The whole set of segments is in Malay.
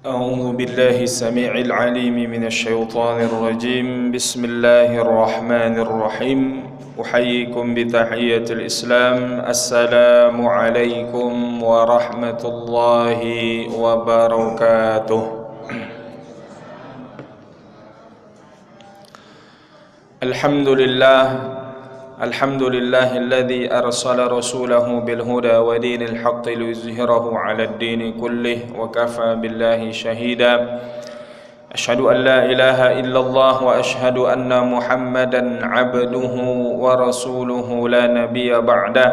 أعوذ بالله السميع العليم من الشيطان الرجيم. بسم الله الرحمن الرحيم. أحييكم بتحية الإسلام. السلام عليكم ورحمة الله وبركاته. الحمد لله الذي أرسل رسوله بالهدى ودين الحق ليظهره على الدين كله وكفى بالله شهيدا. أشهد أن لا إله إلا الله وأشهد أن محمدا عبده ورسوله لا نبي بعده.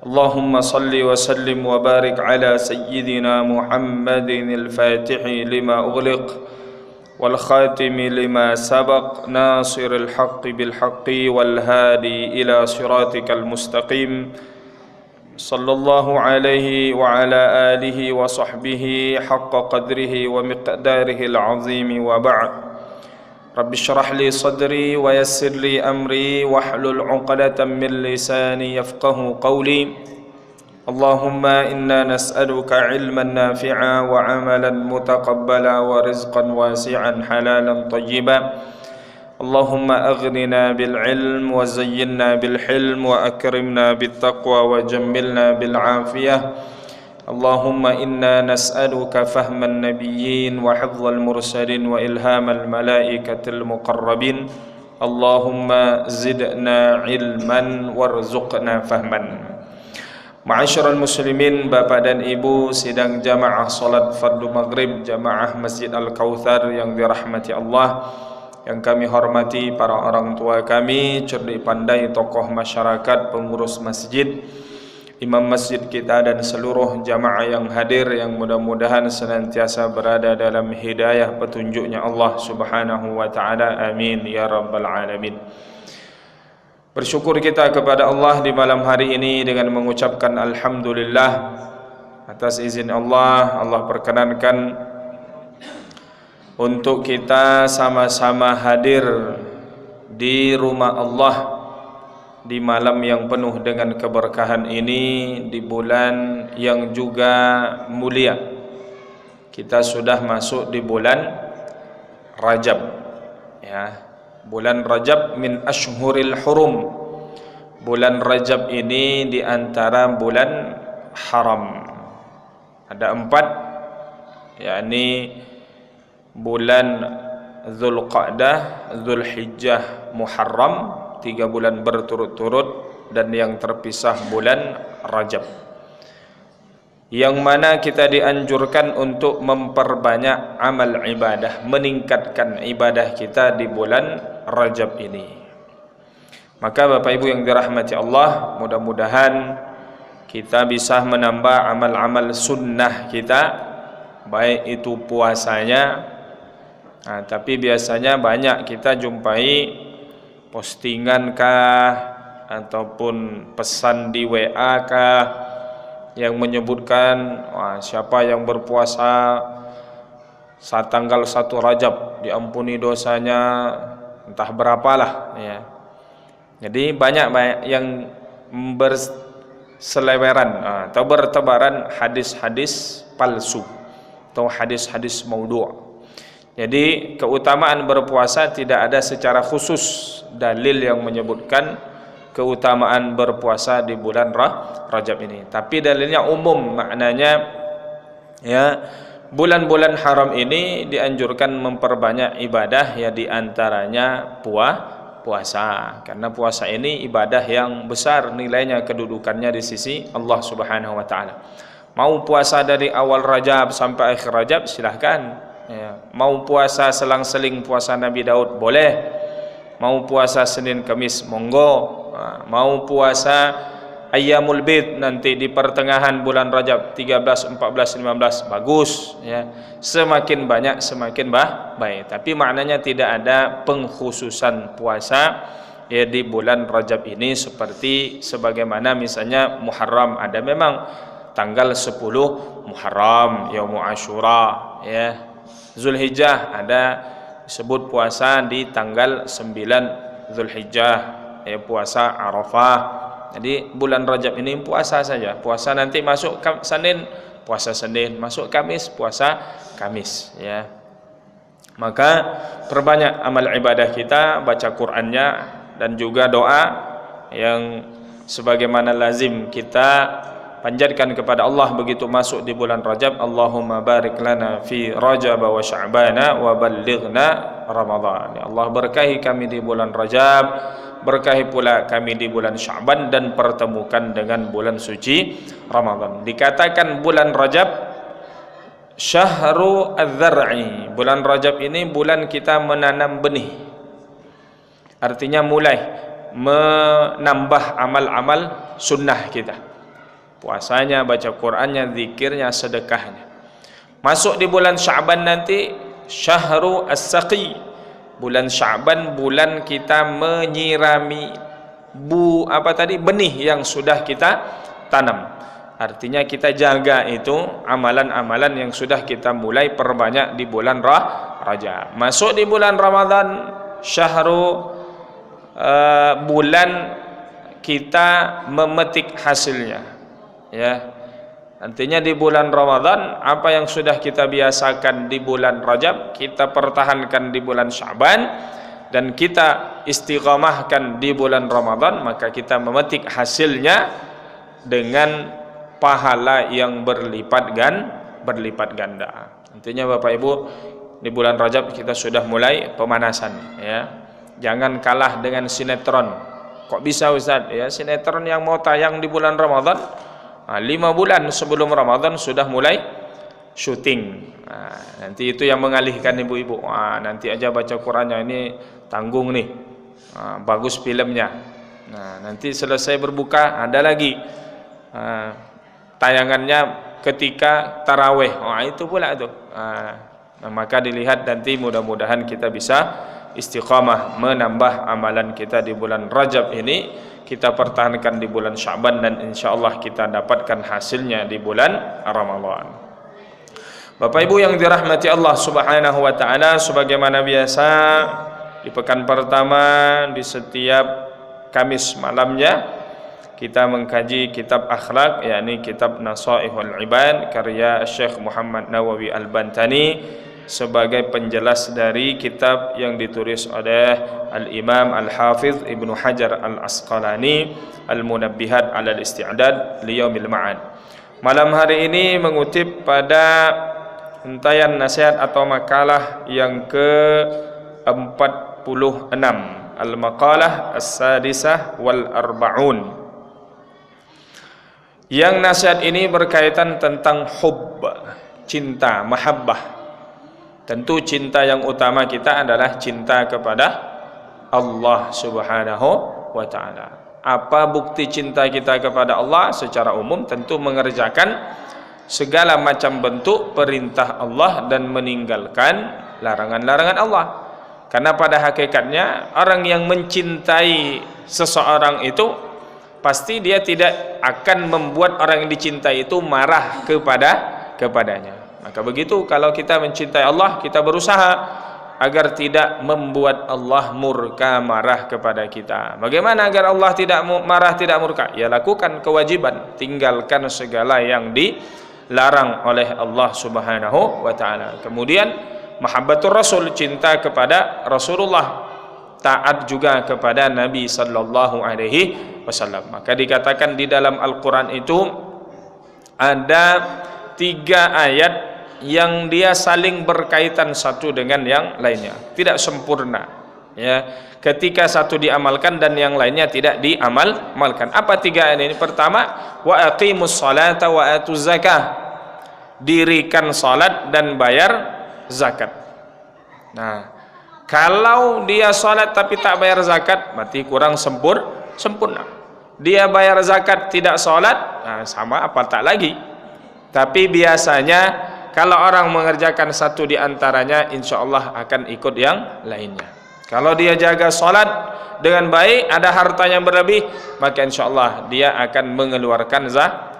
اللهم صل وسلم وبارك على سيدنا محمد الفاتح لما أغلق والخاتم لما سبق ناصر الحق بالحق والهادي إلى صراطك المستقيم صلى الله عليه وعلى آله وصحبه حق قدره ومقداره العظيم. وبعد، رب اشرح لي صدري ويسر لي أمري واحلل عقدة من لساني يفقه قولي. اللهم إنا نسألك علما نافعا وعملا متقبلا ورزقا واسعا حلالا طيبا. اللهم أغننا بالعلم وزينا بالحلم وأكرمنا بالتقوى وجملنا بالعافية. اللهم إنا نسألك فهم النبيين وحفظ المرسلين وإلهام الملائكة المقربين. اللهم زدنا علما وارزقنا فهما. Ma'asyiral muslimin, Bapak dan Ibu sidang jamaah salat fardu maghrib jamaah Masjid Al-Kautsar yang dirahmati Allah, yang kami hormati para orang tua kami, cerdik pandai tokoh masyarakat, pengurus masjid, imam masjid kita dan seluruh jamaah yang hadir, yang mudah-mudahan senantiasa berada dalam hidayah petunjuknya Allah Subhanahu wa taala. Amin ya rabbal alamin. Bersyukur kita kepada Allah di malam hari ini dengan mengucapkan alhamdulillah atas izin Allah. Allah perkenankan untuk kita sama-sama hadir di rumah Allah di malam yang penuh dengan keberkahan ini, di bulan yang juga mulia. Kita sudah masuk di bulan Rajab, ya. Bulan Rajab min ashhuril hurum. Bulan Rajab ini di antara bulan haram. Ada 4, yakni bulan Zulqa'dah, Zulhijjah, Muharram, 3 bulan berturut-turut, dan yang terpisah bulan Rajab, yang mana kita dianjurkan untuk memperbanyak amal ibadah, meningkatkan ibadah kita di bulan Rajab ini. Maka Bapak Ibu yang dirahmati Allah, mudah-mudahan kita bisa menambah amal-amal sunnah kita, baik itu puasanya. Tapi biasanya banyak kita jumpai postingan kah ataupun pesan di WA kah yang menyebutkan siapa yang berpuasa saat tanggal 1 Rajab diampuni dosanya entah berapalah, ya. Jadi banyak yang berseleweran atau bertebaran hadis-hadis palsu atau hadis-hadis maudhu'. Jadi keutamaan berpuasa tidak ada secara khusus dalil yang menyebutkan keutamaan berpuasa di bulan Rajab ini. Tapi dalilnya umum, maknanya ya, bulan-bulan haram ini dianjurkan memperbanyak ibadah, ya, di antaranya puasa. Karena puasa ini ibadah yang besar nilainya, kedudukannya di sisi Allah Subhanahu wa taala. Mau puasa dari awal Rajab sampai akhir Rajab silahkan, ya. Mau puasa selang-seling puasa Nabi Daud boleh. Mau puasa Senin Kamis monggo. Mau puasa Ayyamul Bid nanti di pertengahan bulan Rajab 13, 14, 15 bagus, ya. Semakin banyak semakin baik. Tapi maknanya tidak ada pengkhususan puasa, ya, di bulan Rajab ini seperti sebagaimana misalnya Muharram ada memang tanggal 10 Muharram, Yaumul Asyura, ya. Zulhijjah ada disebut puasa di tanggal 9 Zulhijjah, ya, puasa Arafah. Jadi bulan Rajab ini puasa saja. Puasa nanti masuk Senin puasa Senin, masuk Kamis puasa Kamis, ya. Maka perbanyak amal ibadah kita, baca Qur'annya dan juga doa yang sebagaimana lazim kita panjatkan kepada Allah begitu masuk di bulan Rajab. Allahumma barik lana fi Rajab wa Sya'bana wa ballighna Ramadan. Ya Allah, berkahi kami di bulan Rajab, berkahi pula kami di bulan Sya'ban, dan pertemukan dengan bulan suci Ramadan. Dikatakan bulan Rajab Syahru adz-dzar'i. Bulan Rajab ini bulan kita menanam benih. Artinya mulai menambah amal-amal sunnah kita. Puasanya, baca Qur'annya, zikirnya, sedekahnya. Masuk di bulan Sya'ban nanti Syahru as-saqi. Bulan Sya'ban bulan kita menyirami benih yang sudah kita tanam. Artinya kita jaga itu amalan-amalan yang sudah kita mulai perbanyak di bulan Rajab. Masuk di bulan Ramadan Syahru, bulan kita memetik hasilnya, ya. Artinya di bulan Ramadan apa yang sudah kita biasakan di bulan Rajab kita pertahankan di bulan Sya'ban, dan kita istiqamahkan di bulan Ramadan, maka kita memetik hasilnya dengan pahala yang berlipat ganda. Intinya Bapak Ibu, di bulan Rajab kita sudah mulai pemanasan, ya. Jangan kalah dengan sinetron. Kok bisa Ustaz? Ya, sinetron yang mau tayang di bulan Ramadan, 5 bulan sebelum Ramadan sudah mulai syuting. Nanti itu yang mengalihkan ibu-ibu. Nanti aja baca Qur'annya, ini tanggung nih. Bagus filmnya. Nanti selesai berbuka ada lagi tayangannya ketika taraweh. Itu pula tuh. Maka dilihat nanti, mudah-mudahan kita bisa istiqamah menambah amalan kita di bulan Rajab ini, kita pertahankan di bulan Sya'ban, dan insyaallah kita dapatkan hasilnya di bulan Ramadan. Bapak Ibu yang dirahmati Allah Subhanahu wa taala, sebagaimana biasa di pekan pertama di setiap Kamis malamnya kita mengkaji kitab akhlak, yakni kitab Nasaihul Ibad karya Syekh Muhammad Nawawi Al-Bantani, sebagai penjelas dari kitab yang ditulis oleh Al-Imam Al-Hafiz Ibnu Hajar Al-Asqalani, Al-Munabbihat 'ala al-Isti'dad li Yaumil Ma'ad. Malam hari ini mengutip pada untayan nasihat atau makalah yang ke-46, Al-Maqalah As-Sadisah wal Arba'un. Yang nasihat ini berkaitan tentang hubb, cinta, mahabbah. Tentu cinta yang utama kita adalah cinta kepada Allah Subhanahu wa taala. Apa bukti cinta kita kepada Allah? Secara umum tentu mengerjakan segala macam bentuk perintah Allah dan meninggalkan larangan-larangan Allah. Karena pada hakikatnya orang yang mencintai seseorang itu pasti dia tidak akan membuat orang yang dicintai itu marah kepadanya. Maka begitu, kalau kita mencintai Allah, kita berusaha agar tidak membuat Allah murka, marah kepada kita. Bagaimana agar Allah tidak marah, tidak murka? Ya, lakukan kewajiban, tinggalkan segala yang dilarang oleh Allah Subhanahu wa taala. Kemudian mahabbatur Rasul, cinta kepada Rasulullah, taat juga kepada Nabi sallallahu alaihi wasallam. Maka dikatakan di dalam Al-Qur'an itu ada 3 ayat yang dia saling berkaitan satu dengan yang lainnya, tidak sempurna, ya. Ketika satu diamalkan dan yang lainnya tidak diamalkan. Apa 3 ayat ini? Pertama, wa aqimus salata wa atuz zakah. Dirikan salat dan bayar zakat. Nah, kalau dia salat tapi tak bayar zakat, berarti kurang sempurna. Dia bayar zakat tidak salat, sama apa tak lagi. Tapi biasanya kalau orang mengerjakan satu di antaranya, insya Allah akan ikut yang lainnya. Kalau dia jaga salat dengan baik, ada harta yang berlebih, maka insya Allah dia akan mengeluarkan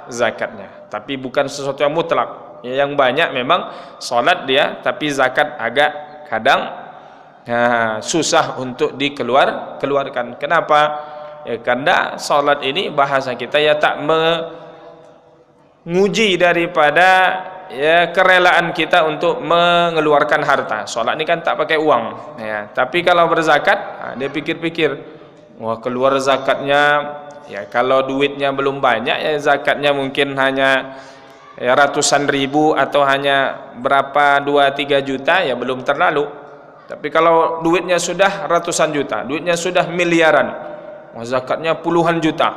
zakatnya. Tapi bukan sesuatu yang mutlak. Yang banyak memang salat dia, tapi zakat agak kadang susah untuk dikeluarkan. Kenapa? Ya, karena salat ini bahasa kita ya tak nguji daripada ya kerelaan kita untuk mengeluarkan harta. Solat ni kan tak pakai uang ya. Tapi kalau berzakat, dia pikir-pikir, wah keluar zakatnya ya, kalau duitnya belum banyak ya zakatnya mungkin hanya ya ratusan ribu atau hanya berapa 2-3 juta ya belum terlalu. Tapi kalau duitnya sudah ratusan juta, duitnya sudah miliaran, wah zakatnya puluhan juta,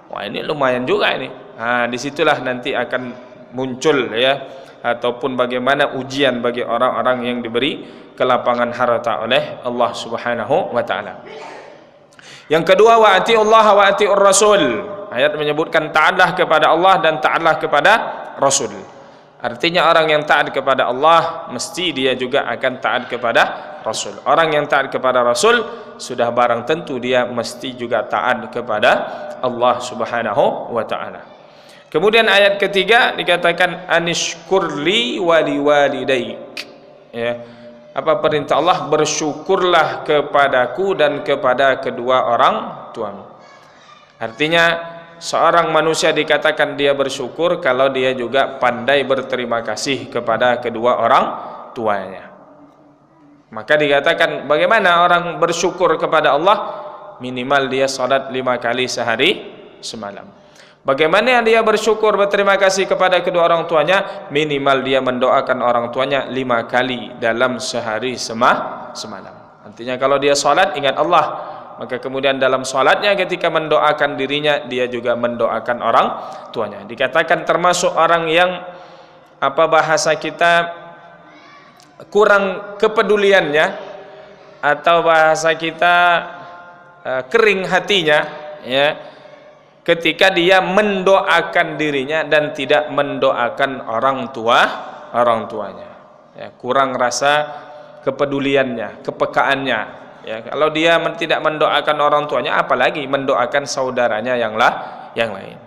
wah ini lumayan juga ini. Disitulah nanti akan muncul ya, ataupun bagaimana ujian bagi orang-orang yang diberi kelapangan harta oleh Allah Subhanahu wa taala. Yang kedua, wa atiullaha wa atiur rasul. Ayat menyebutkan taatlah kepada Allah dan taatlah kepada Rasul. Artinya orang yang taat kepada Allah mesti dia juga akan taat kepada Rasul. Orang yang taat kepada Rasul sudah barang tentu dia mesti juga taat kepada Allah Subhanahu wa taala. Kemudian ayat ketiga dikatakan anishkurli wali walidaik. Ya. Apa perintah Allah? Bersyukurlah kepadaku dan kepada kedua orang tuamu. Artinya seorang manusia dikatakan dia bersyukur kalau dia juga pandai berterima kasih kepada kedua orang tuanya. Maka dikatakan bagaimana orang bersyukur kepada Allah? Minimal dia salat 5 kali sehari semalam. Bagaimana dia bersyukur berterima kasih kepada kedua orang tuanya? Minimal dia mendoakan orang tuanya 5 kali dalam sehari semalam. Artinya kalau dia salat ingat Allah, maka kemudian dalam salatnya ketika mendoakan dirinya dia juga mendoakan orang tuanya. Dikatakan termasuk orang yang bahasa kita kurang kepeduliannya, atau bahasa kita kering hatinya ya, ketika dia mendoakan dirinya dan tidak mendoakan orang tuanya ya, kurang rasa kepeduliannya, kepekaannya ya. Kalau dia tidak mendoakan orang tuanya, apalagi mendoakan saudaranya yang lain.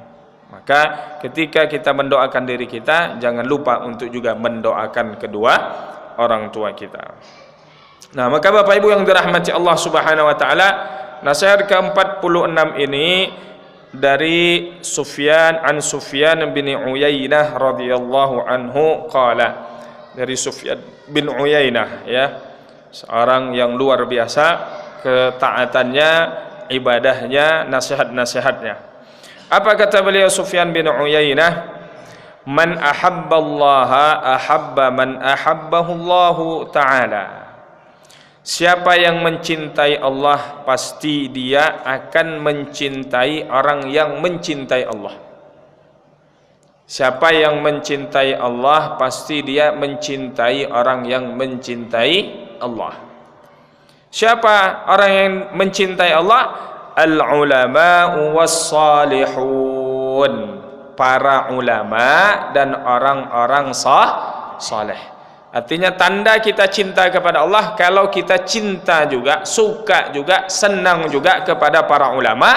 Maka ketika kita mendoakan diri kita, jangan lupa untuk juga mendoakan kedua orang tua kita. Nah, maka Bapak Ibu yang dirahmati Allah Subhanahu wa taala, nasihat ke-46 ini dari Sufyan bin Uyainah radhiyallahu anhu qala, dari Sufyan bin Uyainah ya, seorang yang luar biasa ketaatannya, ibadahnya, nasihat-nasihatnya. Apa kata beliau Sufyan bin Uyainah? Man ahabballaha ahabba man ahabbahullahu ta'ala. Siapa yang mencintai Allah, pasti dia akan mencintai orang yang mencintai Allah. Siapa yang mencintai Allah, pasti dia mencintai orang yang mencintai Allah. Siapa orang yang mencintai Allah? Al-ulama'u was-salihun. Para ulama dan orang-orang saleh. Artinya tanda kita cinta kepada Allah kalau kita cinta juga, suka juga, senang juga kepada para ulama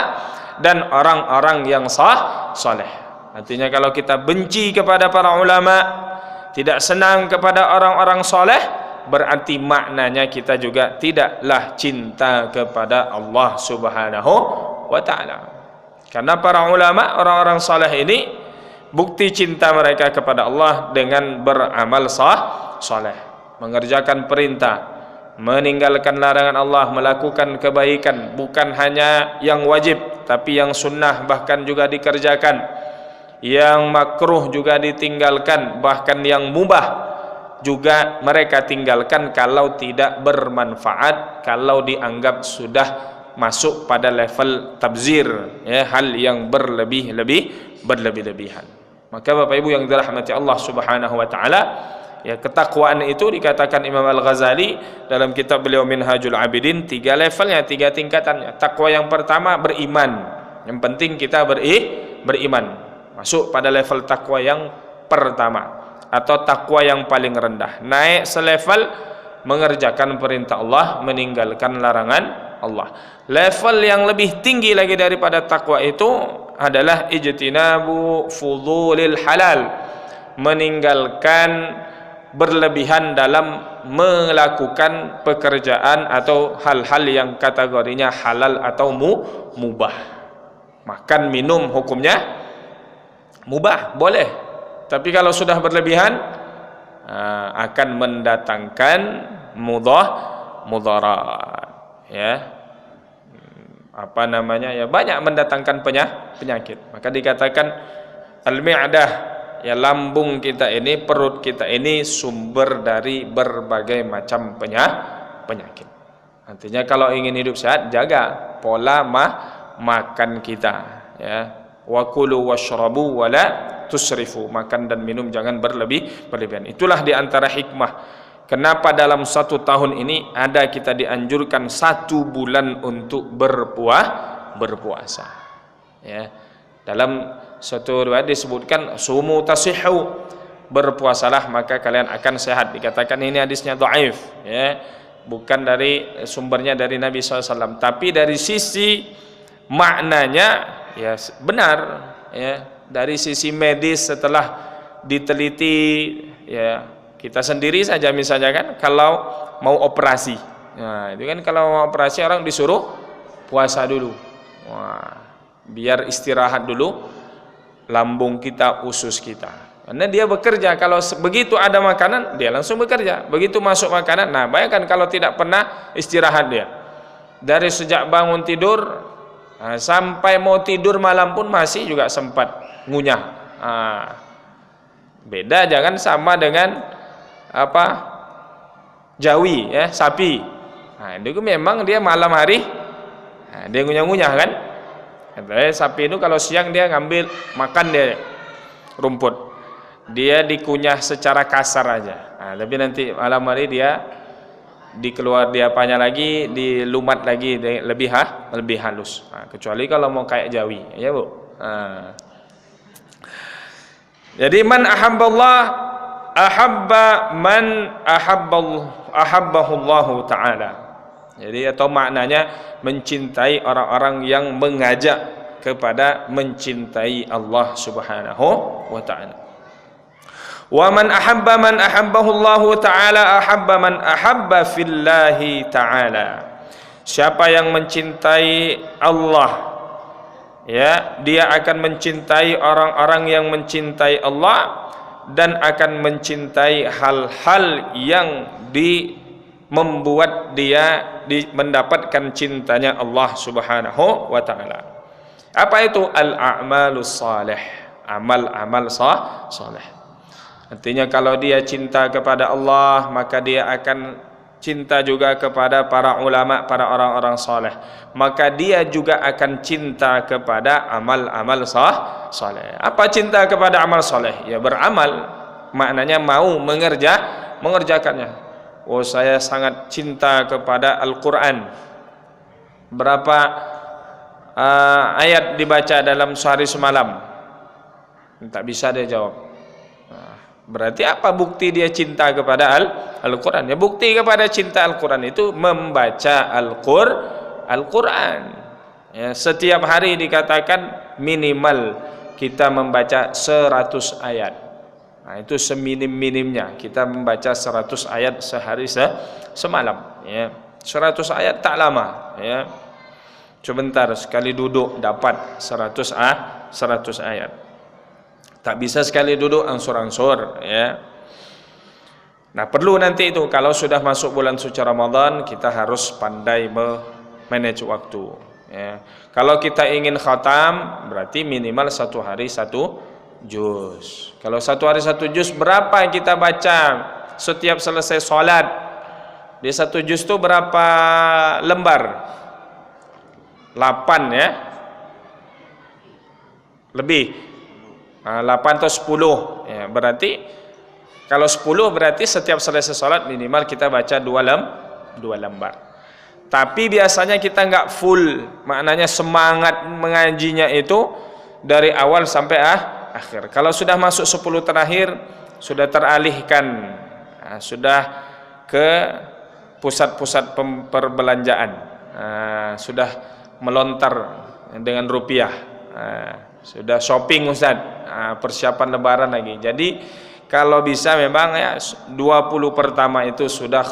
dan orang-orang yang saleh. Artinya kalau kita benci kepada para ulama, tidak senang kepada orang-orang saleh, berarti maknanya kita juga tidaklah cinta kepada Allah Subhanahu wa taala. Karena para ulama, orang-orang saleh ini, bukti cinta mereka kepada Allah dengan beramal saleh, mengerjakan perintah, meninggalkan larangan Allah, melakukan kebaikan, bukan hanya yang wajib tapi yang sunnah bahkan juga dikerjakan, yang makruh juga ditinggalkan, bahkan yang mubah juga mereka tinggalkan kalau tidak bermanfaat, kalau dianggap sudah masuk pada level tabzir ya, hal yang berlebihan. Maka Bapak Ibu yang dirahmati Allah Subhanahu wa taala, ya, ketakwaan itu dikatakan Imam Al-Ghazali dalam kitab beliau Minhajul Abidin, 3 levelnya, 3 tingkatannya. Takwa yang pertama beriman. Yang penting kita beriman. Masuk pada level takwa yang pertama atau takwa yang paling rendah. Naik selevel mengerjakan perintah Allah, meninggalkan larangan Allah. Level yang lebih tinggi lagi daripada takwa itu adalah ijtinabu fudulil halal, meninggalkan berlebihan dalam melakukan pekerjaan atau hal-hal yang kategorinya halal atau mubah. Makan minum hukumnya mubah, boleh. Tapi kalau sudah berlebihan akan mendatangkan mudarat, ya. Apa namanya? Ya, banyak mendatangkan penyakit. Maka dikatakan al-mi'dah, ya, lambung kita ini, perut kita ini sumber dari berbagai macam penyakit. Artinya kalau ingin hidup sehat, jaga pola makan kita, ya. Wa kulu washrabu wala tusrifu, makan dan minum jangan berlebihan. Itulah di antara hikmah kenapa dalam 1 tahun ini ada kita dianjurkan 1 bulan untuk berpuasa, ya. Dalam suatu riwayat disebutkan sumu tasihhu, berpuasalah maka kalian akan sehat. Dikatakan ini hadisnya dhaif, ya, bukan dari sumbernya dari Nabi SAW, tapi dari sisi maknanya ya benar, ya. Dari sisi medis setelah diteliti, ya, kita sendiri saja misalnya kan kalau mau operasi, nah itu kan kalau mau operasi orang disuruh puasa dulu. Wah, biar istirahat dulu lambung kita, usus kita. Karena dia bekerja, kalau begitu ada makanan dia langsung bekerja. Begitu masuk makanan, nah bayangkan kalau tidak pernah istirahat dia. Dari sejak bangun tidur sampai mau tidur malam pun masih juga sempat ngunyah. Beda, jangan sama dengan apa, jawi, ya, sapi. Nah, itu memang dia malam hari dia ngunyah-ngunyah kan. Sapi itu kalau siang dia ngambil makan dia rumput, dia dikunyah secara kasar aja. Nah, tapi nanti malam hari dia dikeluar dia apanya lagi, dilumat lagi lebih halus. Nah, kecuali kalau mau kayak jawi, ya Bu. Jadi man ahabballah ahabba man ahabbahullahu ta'ala. Jadi atau maknanya mencintai orang-orang yang mengajak kepada mencintai Allah Subhanahu wa ta'ala. Wa man ahabbahullahu ta'ala ahabba man ahabba fillahi ta'ala. Siapa yang mencintai Allah, ya, dia akan mencintai orang-orang yang mencintai Allah dan akan mencintai hal-hal yang membuat dia mendapatkan cintanya Allah Subhanahu wa ta'ala. Apa itu? Al-a'malus salih, amal-amal salih. Artinya kalau dia cinta kepada Allah, maka dia akan cinta juga kepada para ulama, para orang-orang saleh. Maka dia juga akan cinta kepada amal-amal saleh. Apa cinta kepada amal saleh? Ya beramal, maknanya mau mengerjakannya. Oh, saya sangat cinta kepada Al-Quran. Berapa ayat dibaca dalam sehari semalam? Tak bisa dia jawab. Berarti apa bukti dia cinta kepada Al-Quran? Ya, bukti kepada cinta Al-Quran itu membaca Al-Quran. Ya, setiap hari dikatakan minimal kita membaca 100 ayat. Nah, itu seminim-minimnya kita membaca 100 ayat sehari semalam. Ya, 100 ayat tak lama. Ya, sebentar sekali duduk dapat 100 ayat. Tak bisa sekali duduk ansur-ansur, ya. Nah, perlu nanti itu kalau sudah masuk bulan suci Ramadan kita harus pandai manage waktu, ya. Kalau kita ingin khatam berarti minimal 1 hari 1 juz. Kalau 1 hari 1 juz, berapa yang kita baca setiap selesai sholat? Di 1 juz itu berapa lembar? 8, ya. Lebih 8 atau 10, ya, berarti kalau 10 berarti setiap selesai sholat minimal kita baca 2 lembar. Tapi biasanya kita nggak full, maknanya semangat mengajinya itu dari awal sampai akhir. Kalau sudah masuk 10 terakhir sudah teralihkan, sudah ke pusat-pusat perbelanjaan, sudah melontar dengan rupiah, sudah shopping Ustaz, persiapan lebaran lagi. Jadi kalau bisa memang ya 20 pertama itu sudah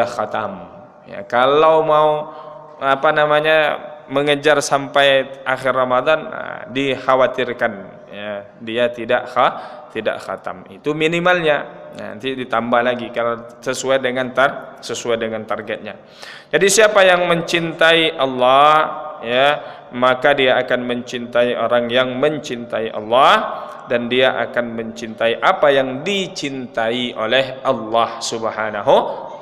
khatam. Ya, kalau mau mengejar sampai akhir Ramadan, dikhawatirkan, ya, ya, dia tidak khatam. Itu minimalnya. Nanti ditambah lagi kalau sesuai dengan targetnya. Jadi siapa yang mencintai Allah, ya, maka dia akan mencintai orang yang mencintai Allah, dan dia akan mencintai apa yang dicintai oleh Allah Subhanahu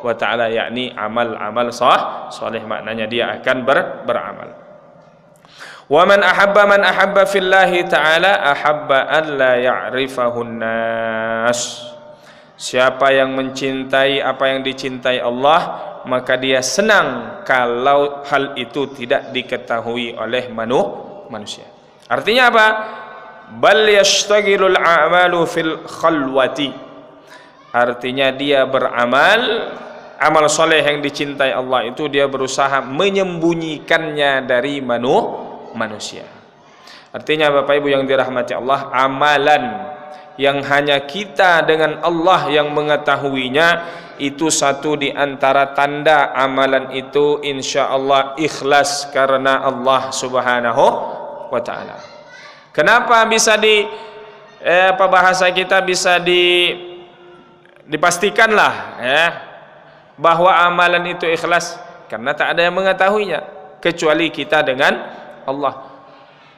wa ta'ala, yakni amal-amal saleh. Maknanya dia akan beramal. Wa man ahabba fillahi ta'ala ahabba an la ya'rifahun nas. Siapa yang mencintai apa yang dicintai Allah, maka dia senang kalau hal itu tidak diketahui oleh manusia. Artinya apa? Bal yashtagilul a'malu fil khalwati. Artinya dia beramal, amal soleh yang dicintai Allah itu dia berusaha menyembunyikannya dari manusia. Artinya Bapak Ibu yang dirahmati Allah, amalan yang hanya kita dengan Allah yang mengetahuinya, itu satu di antara tanda amalan itu insya Allah ikhlas karena Allah Subhanahu wa ta'ala. Kenapa bisa bahasa kita bisa dipastikanlah, ya, bahwa amalan itu ikhlas? Karena tak ada yang mengetahuinya kecuali kita dengan Allah.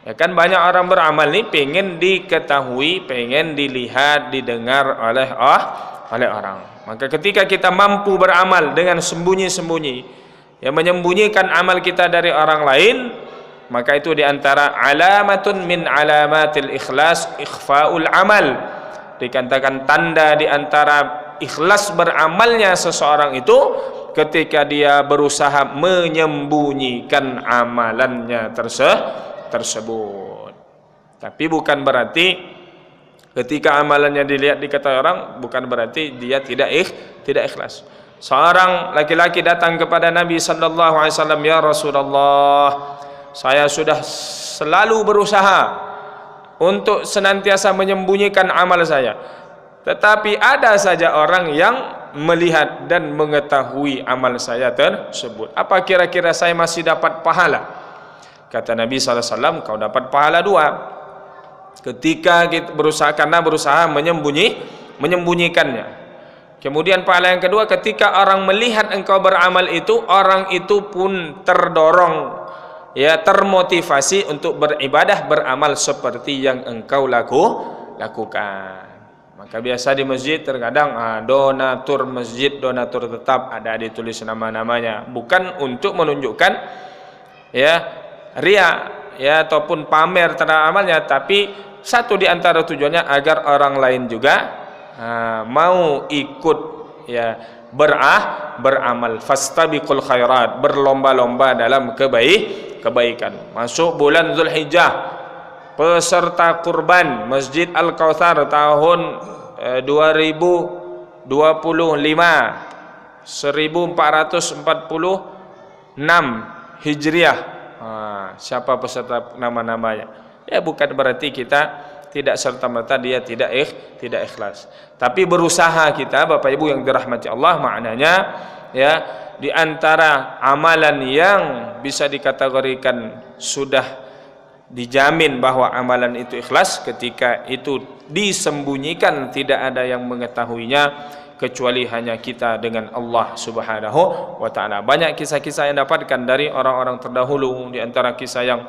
Ya kan, banyak orang beramal nih pengen diketahui, pengen dilihat, didengar oleh orang. Maka ketika kita mampu beramal dengan sembunyi-sembunyi, ya, menyembunyikan amal kita dari orang lain, maka itu diantara alamatun min alamatil ikhlas ikhfaul amal. Dikatakan tanda diantara ikhlas beramalnya seseorang itu ketika dia berusaha menyembunyikan amalannya tersebut. Tapi bukan berarti ketika amalannya dilihat diketahui orang, bukan berarti dia tidak ikhlas. Seorang laki-laki datang kepada Nabi sallallahu alaihi wasallam, "Ya Rasulullah, saya sudah selalu berusaha untuk senantiasa menyembunyikan amal saya, tetapi ada saja orang yang melihat dan mengetahui amal saya tersebut. Apa kira-kira saya masih dapat pahala?" Kata Nabi SAW, kau dapat pahala 2. Ketika kita berusaha menyembunyikannya. Kemudian pahala yang kedua, ketika orang melihat engkau beramal itu, orang itu pun terdorong, ya, termotivasi untuk beribadah, beramal seperti yang engkau lakukan. Maka biasa di masjid terkadang donatur masjid, donatur tetap, ada ditulis nama-namanya, bukan untuk menunjukkan, ya, ria, ya, ataupun pamer terhadap amalnya, tapi satu di antara tujuannya agar orang lain juga mau ikut, ya, beramal. Fastabiqul khairat, berlomba-lomba dalam kebaikan. Masuk bulan Zulhijjah, peserta kurban Masjid Al-Kautsar tahun 2025 1446 Hijriah. Siapa peserta nama-namanya? Ya, bukan berarti kita tidak serta-merta dia tidak ikhlas. Tapi berusaha kita, Bapak Ibu yang dirahmati Allah, maknanya, ya, di antara amalan yang bisa dikategorikan sudah dijamin bahwa amalan itu ikhlas ketika itu disembunyikan, tidak ada yang mengetahuinya kecuali hanya kita dengan Allah Subhanahu wa ta'ala. Banyak kisah-kisah yang dapatkan dari orang-orang terdahulu. Di antara kisah yang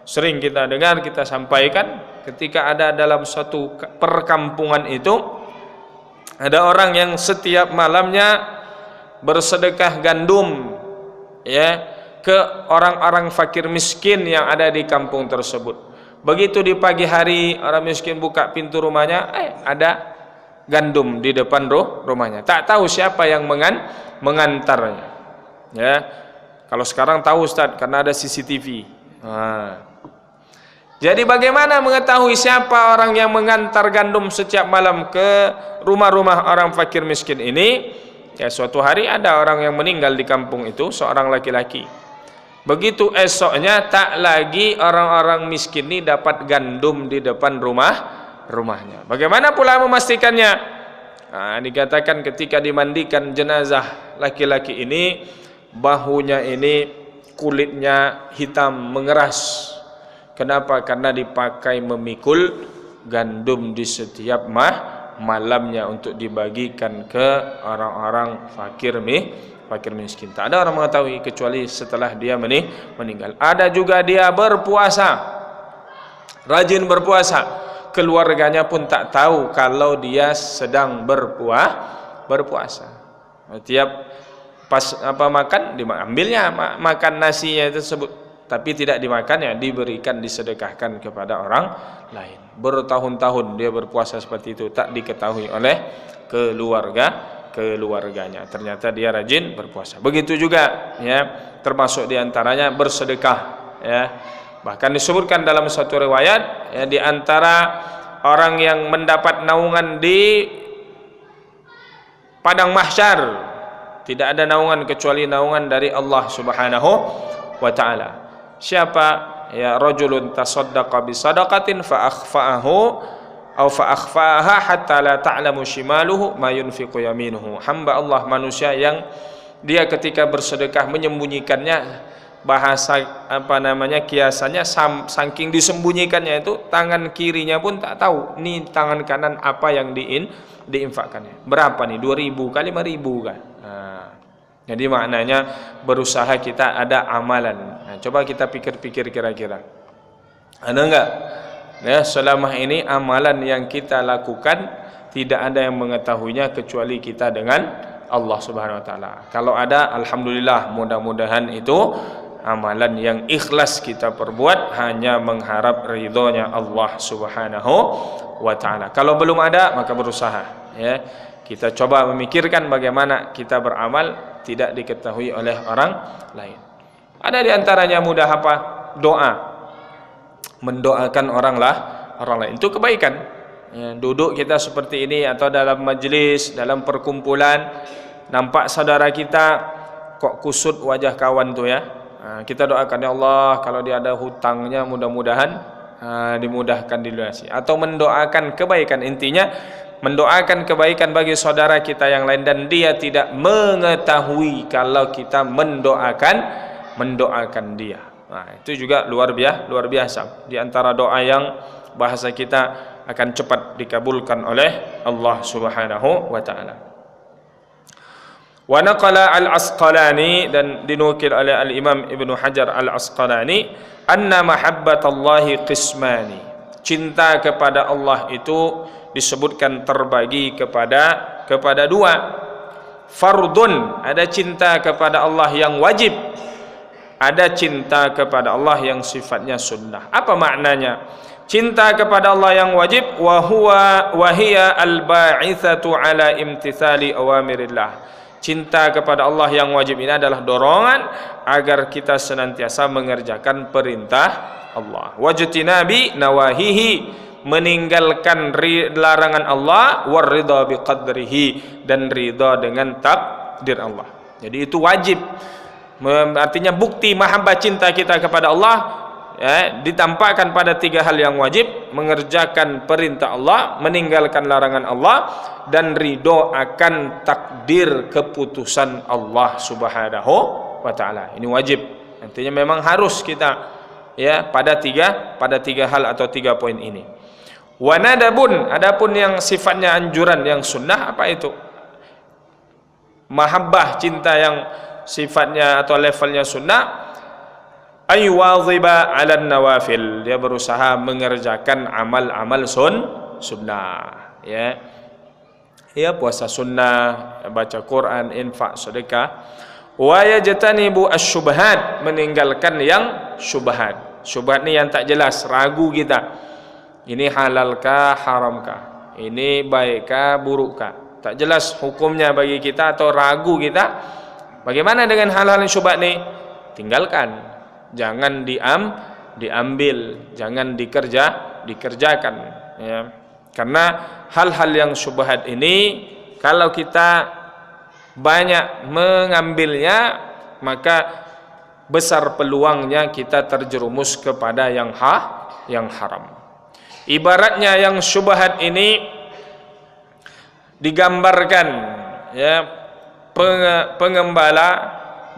sering kita dengar, kita sampaikan, ketika ada dalam suatu perkampungan itu ada orang yang setiap malamnya bersedekah gandum, ya, ke orang-orang fakir miskin yang ada di kampung tersebut. Begitu di pagi hari orang miskin buka pintu rumahnya, ada gandum di depan rumahnya. Tak tahu siapa yang mengantarnya. Ya, kalau sekarang tahu Ustaz karena ada CCTV. Jadi bagaimana mengetahui siapa orang yang mengantar gandum setiap malam ke rumah-rumah orang fakir miskin ini? Ya, suatu hari ada orang yang meninggal di kampung itu, seorang laki-laki. Begitu esoknya tak lagi orang-orang miskin ini dapat gandum di depan rumahnya. Bagaimana pula memastikannya? Dikatakan ketika dimandikan jenazah laki-laki ini, bahunya ini kulitnya hitam mengeras. Kenapa? Karena dipakai memikul gandum di setiap malamnya untuk dibagikan ke orang-orang fakir miskin. Tak ada orang mengetahui kecuali setelah dia meninggal. Ada juga dia berpuasa, rajin berpuasa, keluarganya pun tak tahu kalau dia sedang berpuasa. Tiap pas makan diambilnya makan nasinya tersebut, tapi tidak dimakan, ya diberikan, disedekahkan kepada orang lain. Bertahun-tahun dia berpuasa seperti itu, tak diketahui oleh keluarganya. Ternyata dia rajin berpuasa. Begitu juga ya, termasuk diantaranya bersedekah ya. Bahkan disebutkan dalam satu riwayat ya, di antara orang yang mendapat naungan di padang mahsyar, tidak ada naungan kecuali naungan dari Allah Subhanahu wa taala. Siapa? Ya, rajulun tasaddaqa bi sadaqatin fa akhfa'aha hatta la ta'lamu shimaluhu ma yunfiqu yaminuhu. Hamba Allah, manusia yang dia ketika bersedekah menyembunyikannya, bahasa kiasannya saking disembunyikannya itu, tangan kirinya pun tak tahu ini tangan kanan apa yang diinfakkannya. Berapa nih? 2.000 kali 5.000 kan? Jadi maknanya berusaha kita ada amalan. Coba kita pikir-pikir kira-kira ada enggak ya selama ini amalan yang kita lakukan tidak ada yang mengetahuinya kecuali kita dengan Allah Subhanahu wa taala. Kalau ada, alhamdulillah, mudah-mudahan itu amalan yang ikhlas kita perbuat hanya mengharap ridhonya Allah Subhanahu wa taala. Kalau belum ada, maka berusaha ya. Kita coba memikirkan bagaimana kita beramal tidak diketahui oleh orang lain. Ada di antaranya mudah apa? Doa. Mendoakan orang lain itu kebaikan. Ya, duduk kita seperti ini atau dalam majlis, dalam perkumpulan, nampak saudara kita kok kusut wajah kawan tu ya. Kita doakan, ya Allah, kalau dia ada hutangnya mudah-mudahan dimudahkan dilunasi. Atau mendoakan kebaikan, intinya mendoakan kebaikan bagi saudara kita yang lain dan dia tidak mengetahui kalau kita mendoakan dia. Nah, itu juga luar biasa. Di antara doa yang bahasa kita akan cepat dikabulkan oleh Allah Subhanahu wa taala. Wa naqala al-Asqalani, dan dinukil oleh al-Imam Ibnu Hajar al-Asqalani, anna mahabbatallahi qismani. Cinta kepada Allah itu disebutkan terbagi kepada dua. Fardun, ada cinta kepada Allah yang wajib, ada cinta kepada Allah yang sifatnya sunnah. Apa maknanya? Cinta kepada Allah yang wajib, wa hiya al-ba'itsatu ala imtithali awamirillah. Cinta kepada Allah yang wajib ini adalah dorongan agar kita senantiasa mengerjakan perintah Allah. Wajtinabi nawahihi, meninggalkan larangan Allah, waridha biqadrihi, dan ridha dengan takdir Allah. Jadi itu wajib. Artinya bukti mahabbah cinta kita kepada Allah ya, ditampakkan pada tiga hal yang wajib: mengerjakan perintah Allah, meninggalkan larangan Allah, dan ridho akan takdir keputusan Allah Subhanahu wa taala. Ini wajib. Artinya memang harus kita ya pada tiga hal atau 3 poin ini. Wa nadabun, adapun yang sifatnya anjuran, yang sunnah, apa itu? Mahabbah cinta yang sifatnya atau levelnya sunnah, aywaziba 'alan nawafil, dia berusaha mengerjakan amal-amal sunnah ya. Ya, puasa sunnah, baca Quran, infak, sedekah. Wa yajtanibu asyubhat, meninggalkan yang syubhat. Syubhat ni yang tak jelas, ragu kita. Ini halalkah, haramkah? Ini baikkah, burukkah? Tak jelas hukumnya bagi kita atau ragu kita. Bagaimana dengan hal-hal yang syubhat ni? Tinggalkan. Jangan diambil, jangan dikerjakan ya. Karena hal-hal yang syubhat ini kalau kita banyak mengambilnya, maka besar peluangnya kita terjerumus kepada yang haram. Ibaratnya yang syubhat ini digambarkan ya, pengembala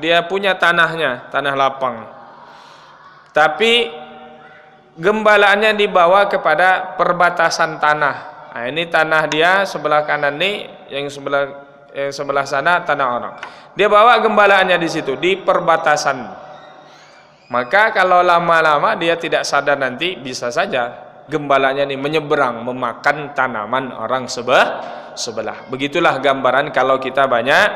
dia punya tanahnya, tanah lapang. Tapi gembalaannya dibawa kepada perbatasan tanah. Nah, ini tanah dia sebelah kanan nih, yang sebelah sana tanah orang. Dia bawa gembalaannya di situ di perbatasan. Maka kalau lama-lama dia tidak sadar nanti bisa saja gembalanya ini menyeberang memakan tanaman orang sebelah. Begitulah gambaran kalau kita banyak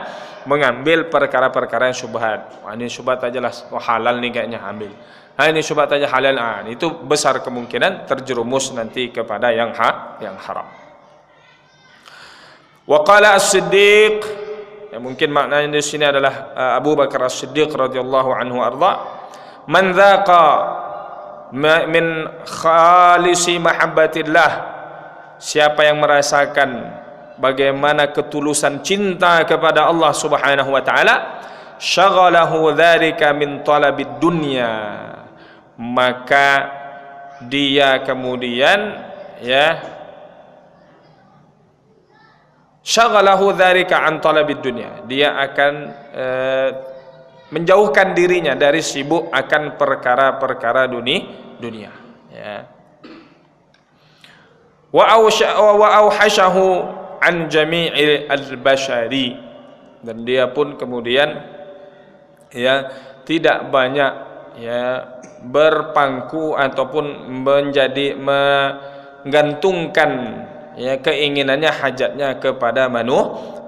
mengambil perkara-perkara yang syubhat. Wah, ini syubhat aja lah, oh, halal nih kayaknya ambil. Nah, ini syubhat aja halal. Itu besar kemungkinan terjerumus nanti kepada yang haram. Wa qala As-Siddiq, ya, mungkin maknanya di sini adalah Abu Bakar As-Siddiq radhiyallahu anhu arda, man dzaqa min khalisi mahabbatillah, siapa yang merasakan bagaimana ketulusan cinta kepada Allah Subhanahu wa taala, syaghalahu dzalika min talabid dunya, maka dia kemudian syaghalahu dzalika an talabid dunya, dia akan menjauhkan dirinya dari sibuk akan perkara-perkara dunia, ya. Wa auhashahu an jami'il al-bashari, dan dia pun kemudian tidak banyak berpangku ataupun menjadi menggantungkan keinginannya, hajatnya kepada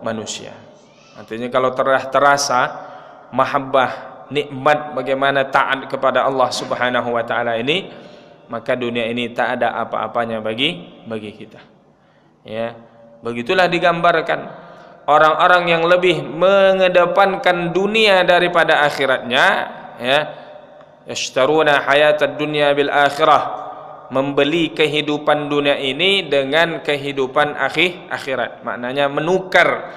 manusia. Artinya kalau terasa mahabbah, nikmat bagaimana taat kepada Allah Subhanahu wa taala ini, maka dunia ini tak ada apa-apanya bagi kita. Ya, begitulah digambarkan orang-orang yang lebih mengedepankan dunia daripada akhiratnya, ya. Yashtaruna hayatad dunya bil akhirah, membeli kehidupan dunia ini dengan kehidupan akhirat. Maknanya menukar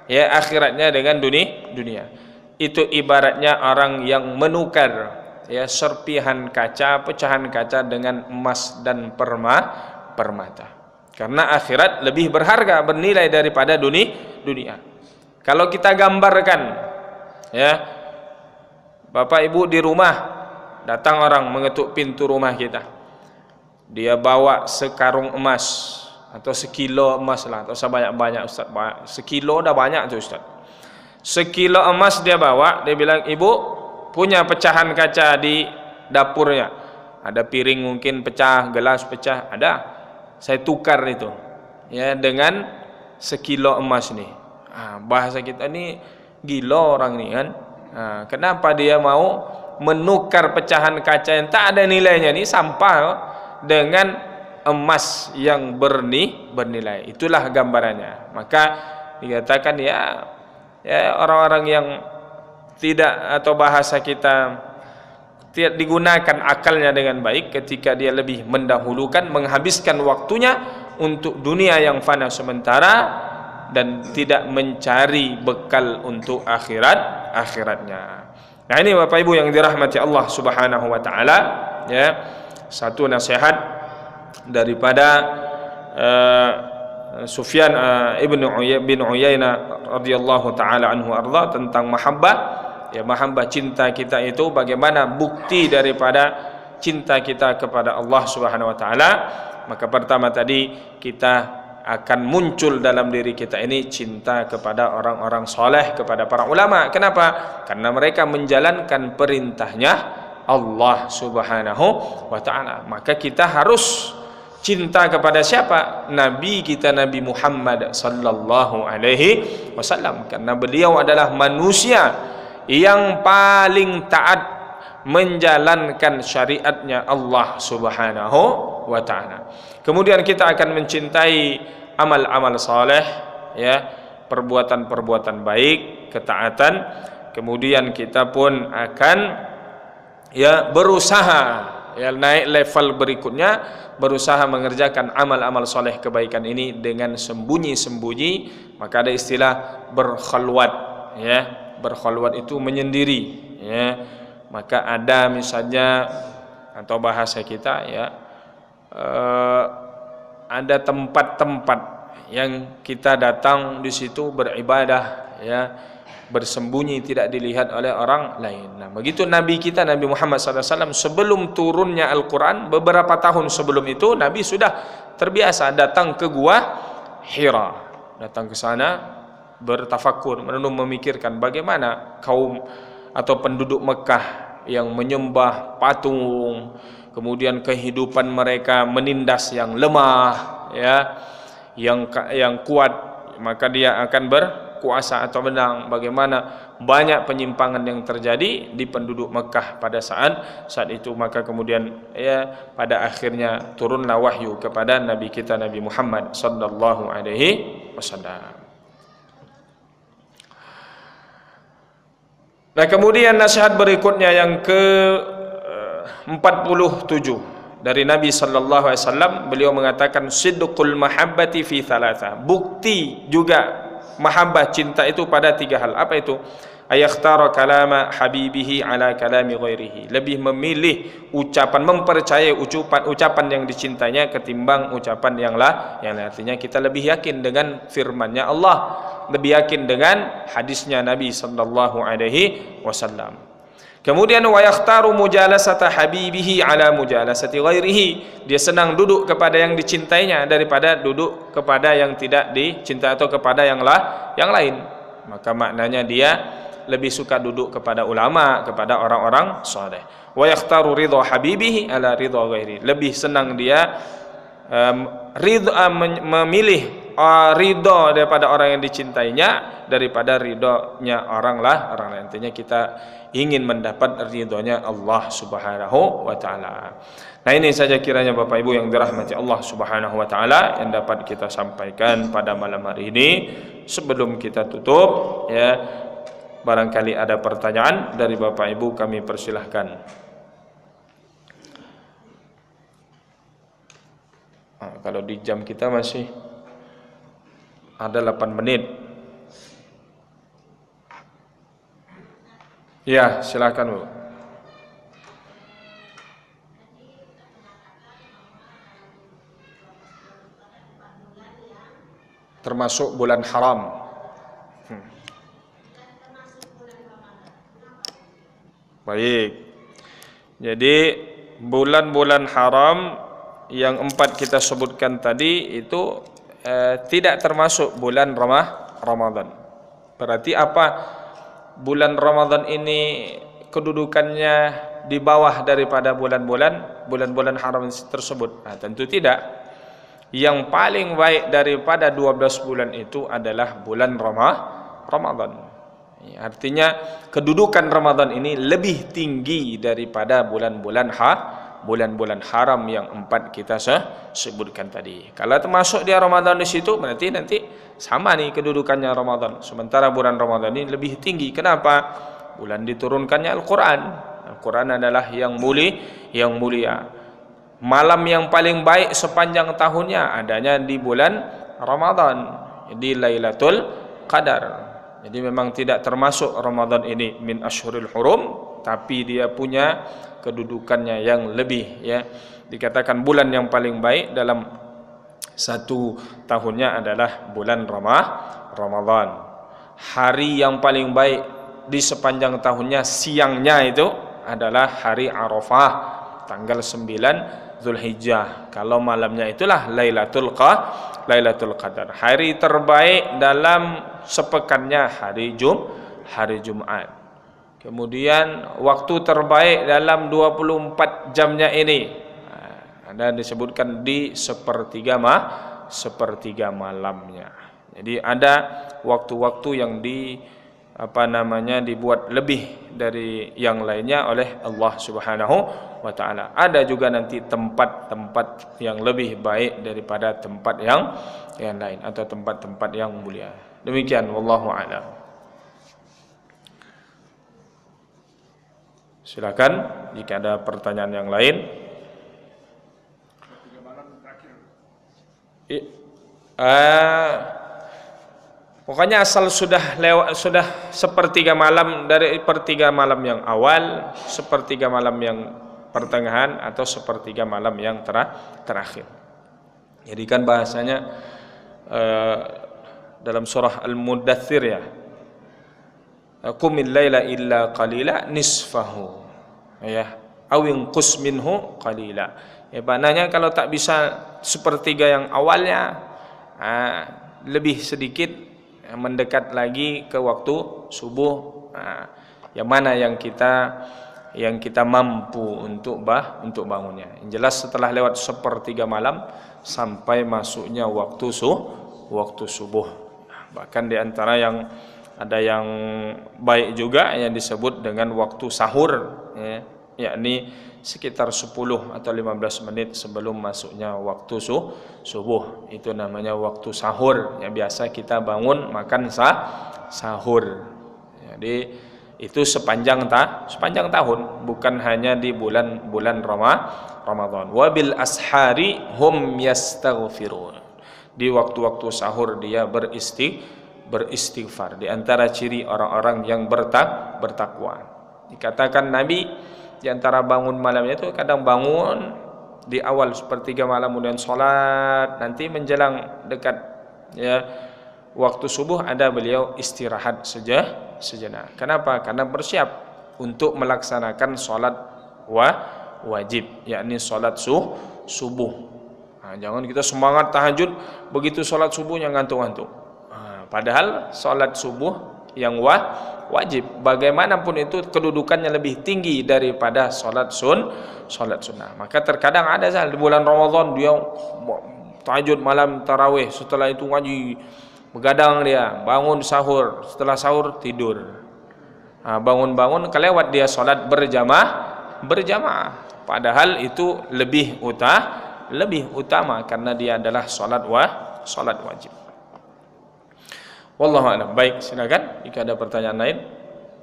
akhiratnya dengan dunia. Itu ibaratnya orang yang menukar serpihan kaca, pecahan kaca dengan emas dan permata. Karena akhirat lebih berharga, bernilai daripada dunia. Kalau kita gambarkan, Bapak Ibu di rumah, datang orang mengetuk pintu rumah kita, dia bawa sekarung emas atau sekilo emas lah, atau sebanyak-banyak Ustaz, sekilo udah banyak tuh Ustaz. Sekilo emas dia bawa, dia bilang, ibu punya pecahan kaca di dapurnya, ada piring mungkin pecah, gelas pecah, ada, saya tukar itu dengan sekilo emas nih. Bahasa kita ini gila orang ini kan. Kenapa dia mau menukar pecahan kaca yang tak ada nilainya nih, sampah, dengan emas yang bernilai? Itulah gambarannya. Maka dikatakan orang-orang yang tidak, atau bahasa kita, tidak digunakan akalnya dengan baik ketika dia lebih mendahulukan, menghabiskan waktunya untuk dunia yang fana sementara dan tidak mencari bekal untuk akhiratnya. Nah, ini Bapak Ibu yang dirahmati Allah Subhanahu wa taala, satu nasihat daripada Sufyan bin Uyainah radhiyallahu taala anhu arda tentang mahabbah, mahabbah, cinta kita itu bagaimana bukti daripada cinta kita kepada Allah Subhanahu wa taala. Maka pertama tadi, kita akan muncul dalam diri kita ini cinta kepada orang-orang soleh, kepada para ulama. Kenapa? Karena mereka menjalankan perintahnya Allah Subhanahu wa taala. Maka kita harus cinta kepada siapa? Nabi kita, Nabi Muhammad sallallahu alaihi wasallam, karena beliau adalah manusia yang paling taat menjalankan syariatnya Allah Subhanahu wa taala. Kemudian kita akan mencintai amal-amal saleh, perbuatan-perbuatan baik, ketaatan. Kemudian kita pun akan berusaha naik level berikutnya, berusaha mengerjakan amal-amal soleh kebaikan ini dengan sembunyi-sembunyi. Maka ada istilah berkhalwat, berkhalwat itu menyendiri, maka ada misalnya, atau bahasa kita ada tempat-tempat yang kita datang di situ beribadah, ya, bersembunyi tidak dilihat oleh orang lain. Nah, begitu Nabi kita Nabi Muhammad SAW sebelum turunnya Al-Quran, beberapa tahun sebelum itu Nabi sudah terbiasa datang ke gua Hira, datang ke sana bertafakur, merenung, memikirkan bagaimana kaum atau penduduk Mekah yang menyembah patung, kemudian kehidupan mereka menindas yang lemah, ya, yang kuat maka dia akan berkuasa atau menang. Bagaimana banyak penyimpangan yang terjadi di penduduk Mekah pada saat itu. Maka kemudian ya pada akhirnya turunlah wahyu kepada Nabi kita Nabi Muhammad sallallahu alaihi wasallam. Nah, kemudian nasihat berikutnya yang ke 47 dari Nabi sallallahu alaihi wasallam, beliau mengatakan sidqul mahabbati fi thalatha. Bukti juga mahabbah, cinta itu pada 3 hal. Apa itu? Ayakhtara kalama habibihi ala kalami ghairihi. Lebih memilih ucapan, mempercayai ucapan yang dicintainya ketimbang ucapan yang lain. Artinya kita lebih yakin dengan firman-Nya Allah, lebih yakin dengan hadisnya Nabi sallallahu alaihi wasallam. Kemudian wa yakhtaru mujalasata habibihi ala mujalasati ghairihi. Dia senang duduk kepada yang dicintainya daripada duduk kepada yang tidak dicintai atau kepada yang lain. Maka maknanya dia lebih suka duduk kepada ulama, kepada orang-orang saleh. Wa yakhtaru ridha habibihi ala ridha ghairihi. Lebih senang dia memilih ridho daripada orang yang dicintainya daripada ridhonya orang lain. Intinya kita ingin mendapat ridhonya Allah Subhanahu wa taala. Nah, ini saja kiranya Bapak Ibu yang dirahmati Allah Subhanahu wa taala yang dapat kita sampaikan pada malam hari ini. Sebelum kita tutup, ya, barangkali ada pertanyaan dari Bapak Ibu, kami persilahkan. Nah, kalau di jam kita masih ada 8 menit. Ya, silakan Bu. Termasuk bulan haram. Baik. Jadi bulan-bulan haram yang 4 kita sebutkan tadi itu tidak termasuk bulan Ramadan. Berarti apa? Bulan Ramadan ini kedudukannya di bawah daripada bulan-bulan haram tersebut? Nah, tentu tidak. Yang paling baik daripada 12 bulan itu adalah bulan Ramadan. Artinya kedudukan Ramadan ini lebih tinggi daripada bulan-bulan haram yang 4 kita sebutkan tadi. Kalau termasuk dia Ramadan di situ, berarti nanti sama nih kedudukannya Ramadan. Sementara bulan Ramadan ini lebih tinggi. Kenapa? Bulan diturunkannya Al-Quran. Al-Quran adalah yang mulia. Malam yang paling baik sepanjang tahunnya adanya di bulan Ramadan, di Lailatul Qadar. Jadi memang tidak termasuk Ramadan ini min asyhuril hurum, tapi dia punya kedudukannya yang lebih, ya. Dikatakan bulan yang paling baik dalam 1 tahunnya adalah bulan Ramadan. Hari yang paling baik di sepanjang tahunnya siangnya itu adalah hari Arafah, tanggal 9 Zulhijjah. Kalau malamnya itulah Lailatul Qadar. Hari terbaik dalam sepekannya hari Jumat. Kemudian waktu terbaik dalam 24 jamnya ini ada disebutkan di sepertiga malamnya. Jadi ada waktu-waktu yang dibuat lebih dari yang lainnya oleh Allah Subhanahu wa taala. Ada juga nanti tempat-tempat yang lebih baik daripada tempat yang lain atau tempat-tempat yang mulia. Demikian, wallahu a'lam. Silakan jika ada pertanyaan yang lain. Pokoknya asal sudah lewat, sudah sepertiga malam dari sepertiga malam yang awal, sepertiga malam yang pertengahan, atau sepertiga malam yang terakhir. Jadi kan bahasanya dalam surah Al-Mudaththir, ya, qumil laila illa qalila nisfahu, ya, awin qus minhu qalila. Ya, maknanya kalau tak bisa sepertiga yang awalnya, lebih sedikit, mendekat lagi ke waktu subuh, yang mana yang kita mampu untuk bangunnya. Yang jelas setelah lewat sepertiga malam sampai masuknya waktu subuh. Bahkan di antara yang ada yang baik juga yang disebut dengan waktu sahur, ya, yakni sekitar 10 atau 15 menit sebelum masuknya waktu subuh. Itu namanya waktu sahur. Ya, biasa kita bangun makan sahur. Jadi itu sepanjang tahun, bukan hanya di bulan Ramadan. Wabil ashari hum yastaghfirun. Di waktu-waktu sahur dia beristighfar. Di antara ciri orang-orang yang bertakwa. Dikatakan Nabi di antara bangun malamnya itu kadang bangun di awal sepertiga malam kemudian sholat, nanti menjelang dekat, ya, waktu subuh ada beliau istirahat sejenak. Kenapa? Karena bersiap untuk melaksanakan sholat wajib, yakni sholat subuh. Jangan kita semangat tahajud, begitu sholat subuhnya ngantuk-ngantuk. Padahal sholat subuh yang wajib, bagaimanapun itu kedudukannya lebih tinggi daripada sholat sunnah. Maka terkadang ada di bulan Ramadan dia tahajud malam tarawih, setelah itu ngaji, begadang dia, bangun sahur, setelah sahur tidur. Bangun-bangun kelewat dia sholat berjamaah. Padahal itu lebih utama karena dia adalah sholat wajib. Wallahu a'lam. Baik, silakan jika ada pertanyaan lain.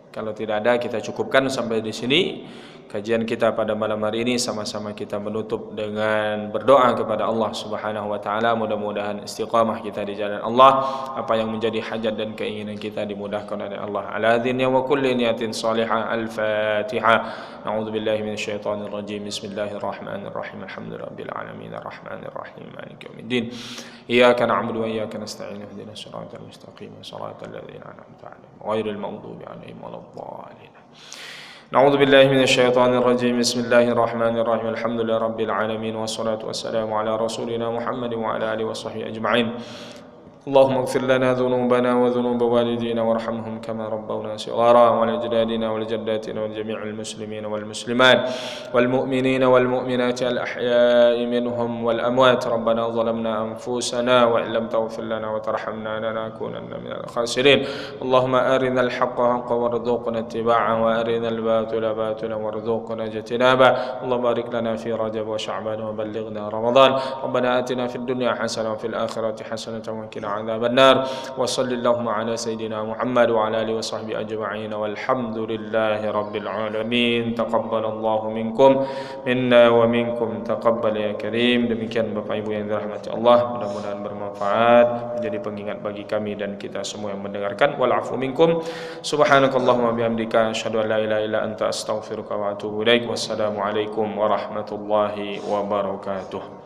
Kalau tidak ada, kita cukupkan sampai di sini kajian kita pada malam hari ini. Sama-sama kita menutup dengan berdoa kepada Allah Subhanahu wa taala. Mudah-mudahan istiqamah kita di jalan Allah. Apa yang menjadi hajat dan keinginan kita dimudahkan oleh Allah. Ala dhinni wa kulli niyatin salihah. Al-Fatihah. A'udzu billahi minasyaitonir rajim. Bismillahirrahmanirrahim. Alhamdulillahirabbil alamin arrahmanir rahim maliki yaumiddin. Iyyaka na'budu wa iyyaka nasta'in. Ihdinas siratal mustaqim. Shiratal ladzina an'amta 'alaihim ghairil maghdubi 'alaihim waladdallin. A'udzu billahi minasyaitonir rajim. Bismillahirrahmanirrahim. Alhamdulillahi rabbil alamin wassalatu wassalamu ala rasulina Muhammadin wa ala alihi washabbihi ajma'in. Allahumma ighfir lana dhunubana wa dhunub walidina warhamhum kama rabbawna shighara wa ajdadina wal jaddatina wal jami'il muslimina wal muslimat wal mu'minina wal mu'minati al ahya'i minhum wal amwat. Rabbana zalamna anfusana wa illam taghfir lana wa tarhamna lanakunanna minal khasirin. Allahumma arinal haqqa haqqan warzuqna ittiba'ahu wa arinal batila batilan warzuqna ijtinabah. Allahumma barik lana fi Rajab wa Sya'ban wa ballighna Ramadan. Rabbana atina fid dunya hasanah wa fil akhirati hasanah wa qina عذاب النار. وصلى اللهم على سيدنا محمد وعلى آله وصحبه أجمعين والحمد لله رب العالمين. تقبل الله منكم منا ومنكم تقبل يا كريم. Demikian Bapak Ibu yang dirahmati Allah, mudah-mudahan bermanfaat, menjadi pengingat bagi kami dan kita semua yang mendengarkan. Wal afu minkum. Subhanakallahumma bihamdika asyhadu an la ilaha illa anta astaghfiruka wa atubu ilaik. Wassalamu alaikum warahmatullahi wabarakatuh.